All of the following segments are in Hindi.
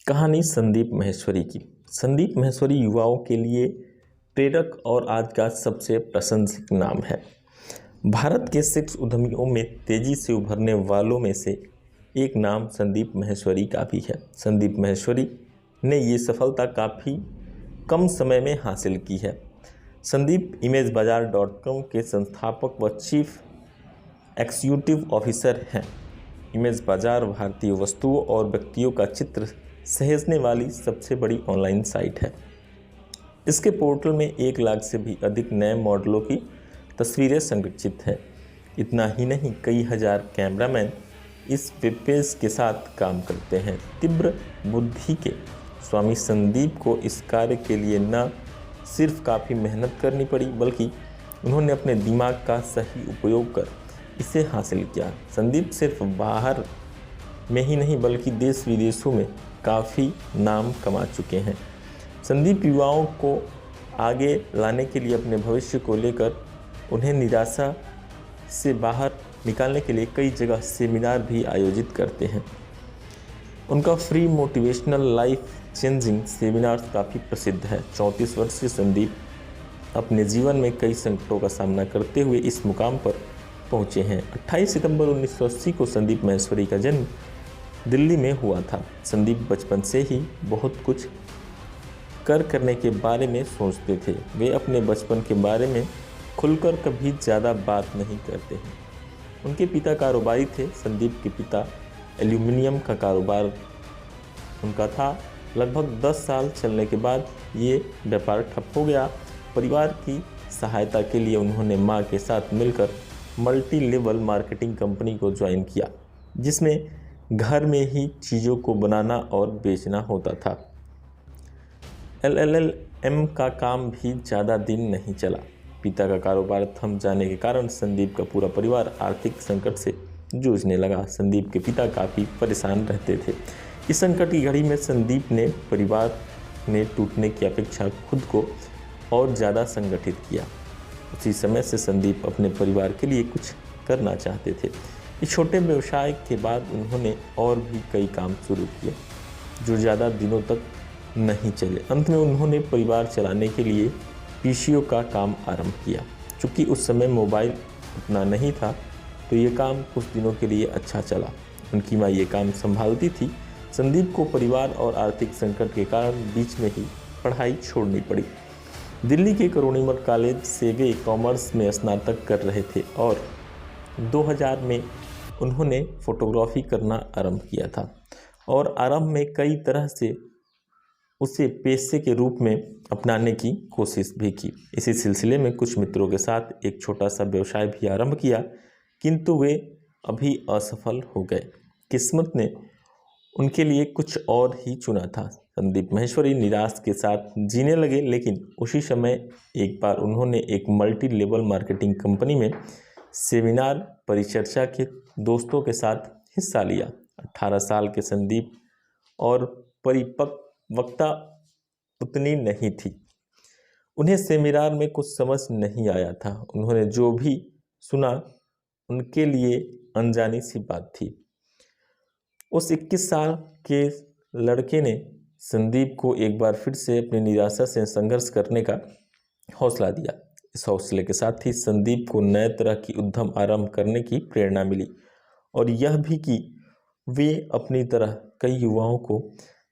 कहानी संदीप माहेश्वरी की। संदीप माहेश्वरी युवाओं के लिए प्रेरक और आज का सबसे प्रशंसित नाम है। भारत के शीर्ष उद्यमियों में तेजी से उभरने वालों में से एक नाम संदीप माहेश्वरी का भी है। संदीप माहेश्वरी ने ये सफलता काफ़ी कम समय में हासिल की है। संदीप imagebazaar.com के संस्थापक व चीफ एग्जीक्यूटिव ऑफिसर हैं। इमेज बाजार भारतीय वस्तुओं और व्यक्तियों का चित्र सहेजने वाली सबसे बड़ी ऑनलाइन साइट है। इसके पोर्टल में 1 लाख से भी अधिक नए मॉडलों की तस्वीरें संरक्षित हैं। इतना ही नहीं, कई हजार कैमरामैन इस वेब पेज के साथ काम करते हैं। तीव्र बुद्धि के स्वामी संदीप को इस कार्य के लिए न सिर्फ काफ़ी मेहनत करनी पड़ी, बल्कि उन्होंने अपने दिमाग का सही उपयोग कर इसे हासिल किया। संदीप सिर्फ बाहर में ही नहीं बल्कि देश विदेशों में काफ़ी नाम कमा चुके हैं। संदीप युवाओं को आगे लाने के लिए अपने भविष्य को लेकर उन्हें निराशा से बाहर निकालने के लिए कई जगह सेमिनार भी आयोजित करते हैं। उनका free motivational life changing seminar काफ़ी प्रसिद्ध है। 34 वर्षीय संदीप अपने जीवन में कई संकटों का सामना करते हुए इस मुकाम पर पहुँचे हैं। 28 सितंबर 1980 को संदीप माहेश्वरी का जन्म दिल्ली में हुआ था। संदीप बचपन से ही बहुत कुछ करने के बारे में सोचते थे। वे अपने बचपन के बारे में खुलकर कभी ज़्यादा बात नहीं करते हैं। उनके पिता कारोबारी थे। संदीप के पिता एल्यूमिनियम का कारोबार उनका था। लगभग 10 साल चलने के बाद ये व्यापार ठप हो गया। परिवार की सहायता के लिए उन्होंने मां के साथ मिलकर मल्टी लेवल मार्केटिंग कंपनी को ज्वाइन किया, जिसमें घर में ही चीज़ों को बनाना और बेचना होता था। LLM का काम भी ज़्यादा दिन नहीं चला। पिता का कारोबार थम जाने के कारण संदीप का पूरा परिवार आर्थिक संकट से जूझने लगा। संदीप के पिता काफ़ी परेशान रहते थे। इस संकट की घड़ी में संदीप ने परिवार ने टूटने की अपेक्षा खुद को और ज़्यादा संगठित किया। उसी समय से संदीप अपने परिवार के लिए कुछ करना चाहते थे। इस छोटे व्यवसाय के बाद उन्होंने और भी कई काम शुरू किए जो ज़्यादा दिनों तक नहीं चले। अंत में उन्होंने परिवार चलाने के लिए पीसीओ का काम आरंभ किया। चूँकि उस समय मोबाइल उतना नहीं था तो ये काम कुछ दिनों के लिए अच्छा चला। उनकी माँ ये काम संभालती थी। संदीप को परिवार और आर्थिक संकट के कारण बीच में ही पढ़ाई छोड़नी पड़ी। दिल्ली के करुणीमठ कॉलेज से वे कॉमर्स में स्नातक कर रहे थे और 2000 में उन्होंने फोटोग्राफी करना आरंभ किया था और आरंभ में कई तरह से उसे पेशे के रूप में अपनाने की कोशिश भी की। इसी सिलसिले में कुछ मित्रों के साथ एक छोटा सा व्यवसाय भी आरंभ किया, किंतु वे अभी असफल हो गए। किस्मत ने उनके लिए कुछ और ही चुना था। संदीप माहेश्वरी निराश के साथ जीने लगे, लेकिन उसी समय एक बार उन्होंने एक मल्टी लेवल मार्केटिंग कंपनी में सेमिनार परिचर्चा के दोस्तों के साथ हिस्सा लिया। 18 साल के संदीप और परिपक्वता उतनी नहीं थी। उन्हें सेमिनार में कुछ समझ नहीं आया था। उन्होंने जो भी सुना उनके लिए अनजानी सी बात थी। उस 21 साल के लड़के ने संदीप को एक बार फिर से अपनी निराशा से संघर्ष करने का हौसला दिया। इस हौसले के साथ ही संदीप को नए तरह की उद्यम आरंभ करने की प्रेरणा मिली और यह भी कि वे अपनी तरह कई युवाओं को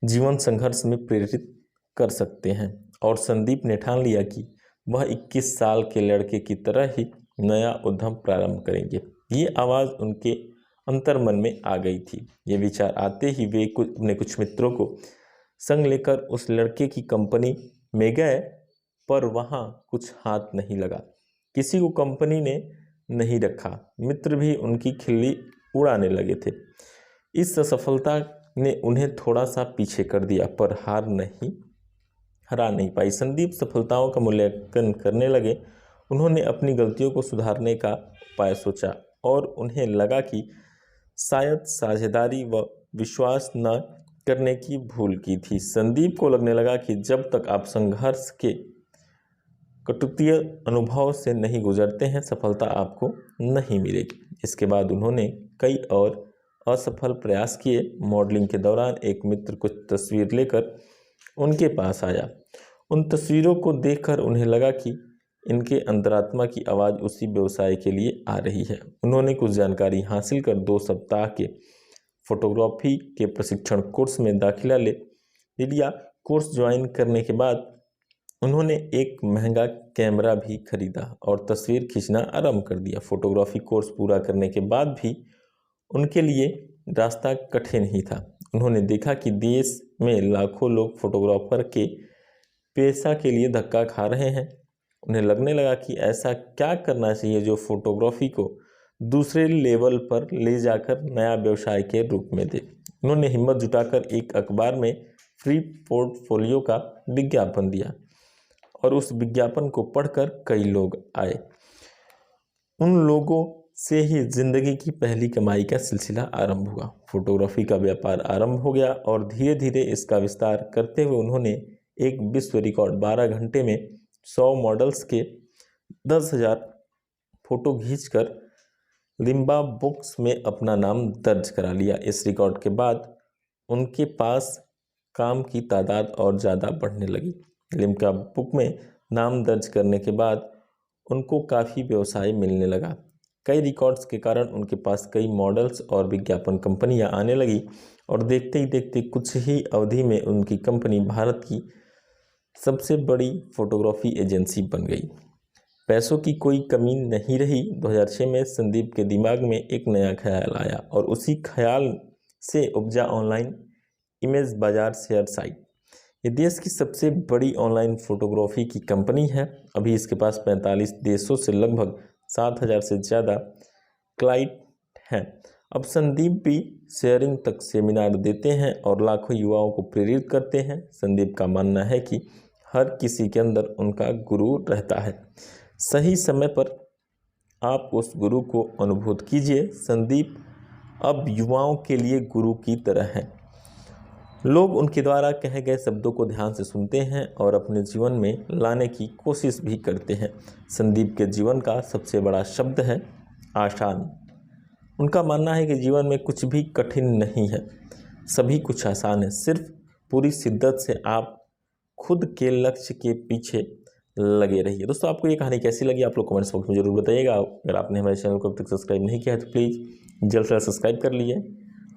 जीवन संघर्ष में प्रेरित कर सकते हैं। और संदीप ने ठान लिया कि वह 21 साल के लड़के की तरह ही नया उद्यम प्रारंभ करेंगे। ये आवाज़ उनके अंतर्मन में आ गई थी। ये विचार आते ही वे अपने कुछ मित्रों को संग लेकर उस लड़के की कंपनी में गए, पर वहाँ कुछ हाथ नहीं लगा। किसी को कंपनी ने नहीं रखा। मित्र भी उनकी खिल्ली उड़ाने लगे थे। इस असफलता ने उन्हें थोड़ा सा पीछे कर दिया, पर हरा नहीं पाई। संदीप सफलताओं का मूल्यांकन करने लगे। उन्होंने अपनी गलतियों को सुधारने का उपाय सोचा और उन्हें लगा कि शायद साझेदारी व विश्वास न करने की भूल की थी। संदीप को लगने लगा कि जब तक आप संघर्ष के कटुतीय अनुभव से नहीं गुजरते हैं, सफलता आपको नहीं मिलेगी। इसके बाद उन्होंने कई और असफल प्रयास किए। मॉडलिंग के दौरान एक मित्र कुछ तस्वीर लेकर उनके पास आया। उन तस्वीरों को देखकर उन्हें लगा कि इनके अंतरात्मा की आवाज़ उसी व्यवसाय के लिए आ रही है। उन्होंने कुछ जानकारी हासिल कर 2 सप्ताह के फोटोग्राफी के प्रशिक्षण कोर्स में दाखिला ले लिया। कोर्स ज्वाइन करने के बाद उन्होंने एक महंगा कैमरा भी खरीदा और तस्वीर खींचना आरंभ कर दिया। फोटोग्राफी कोर्स पूरा करने के बाद भी उनके लिए रास्ता कठिन ही था। उन्होंने देखा कि देश में लाखों लोग फोटोग्राफर के पेशा के लिए धक्का खा रहे हैं। उन्हें लगने लगा कि ऐसा क्या करना चाहिए जो फोटोग्राफी को दूसरे लेवल पर ले जाकर नया व्यवसाय के रूप में दे। उन्होंने हिम्मत जुटाकर एक अखबार में फ्री पोर्टफोलियो का विज्ञापन दिया और उस विज्ञापन को पढ़कर कई लोग आए। उन लोगों से ही जिंदगी की पहली कमाई का सिलसिला आरंभ हुआ। फोटोग्राफी का व्यापार आरंभ हो गया और धीरे धीरे इसका विस्तार करते हुए उन्होंने एक विश्व रिकॉर्ड 12 घंटे में 100 मॉडल्स के 10,000 फोटो खींचकर लिम्बा बुक्स में अपना नाम दर्ज करा लिया। इस रिकॉर्ड के बाद उनके पास काम की तादाद और ज़्यादा बढ़ने लगी। लिम्का बुक में नाम दर्ज करने के बाद उनको काफ़ी व्यवसाय मिलने लगा। कई रिकॉर्ड्स के कारण उनके पास कई मॉडल्स और विज्ञापन कंपनियां आने लगी और देखते ही देखते कुछ ही अवधि में उनकी कंपनी भारत की सबसे बड़ी फोटोग्राफी एजेंसी बन गई। पैसों की कोई कमी नहीं रही। 2006 में संदीप के दिमाग में एक नया ख्याल आया और उसी ख्याल से उपजा ऑनलाइन इमेज बाजार शेयर साइट। ये देश की सबसे बड़ी ऑनलाइन फोटोग्राफी की कंपनी है। अभी इसके पास 45 देशों से लगभग 7,000 से ज़्यादा क्लाइंट हैं। अब संदीप भी शेयरिंग तक सेमिनार देते हैं और लाखों युवाओं को प्रेरित करते हैं। संदीप का मानना है कि हर किसी के अंदर उनका गुरु रहता है। सही समय पर आप उस गुरु को अनुभूत कीजिए। संदीप अब युवाओं के लिए गुरु की तरह हैं। लोग उनके द्वारा कहे गए शब्दों को ध्यान से सुनते हैं और अपने जीवन में लाने की कोशिश भी करते हैं। संदीप के जीवन का सबसे बड़ा शब्द है आसान। उनका मानना है कि जीवन में कुछ भी कठिन नहीं है, सभी कुछ आसान है। सिर्फ पूरी शिद्दत से आप खुद के लक्ष्य के पीछे लगे रहिए। दोस्तों, आपको ये कहानी कैसी लगी आप लोग कमेंट्स बॉक्स में जरूर बताइएगा। अगर आपने हमारे चैनल को अब तक सब्सक्राइब नहीं किया है तो प्लीज़ जल्द से सब्सक्राइब कर लीजिए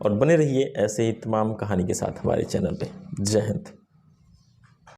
और बने रहिए ऐसे ही तमाम कहानी के साथ हमारे चैनल पे। जय हिंद।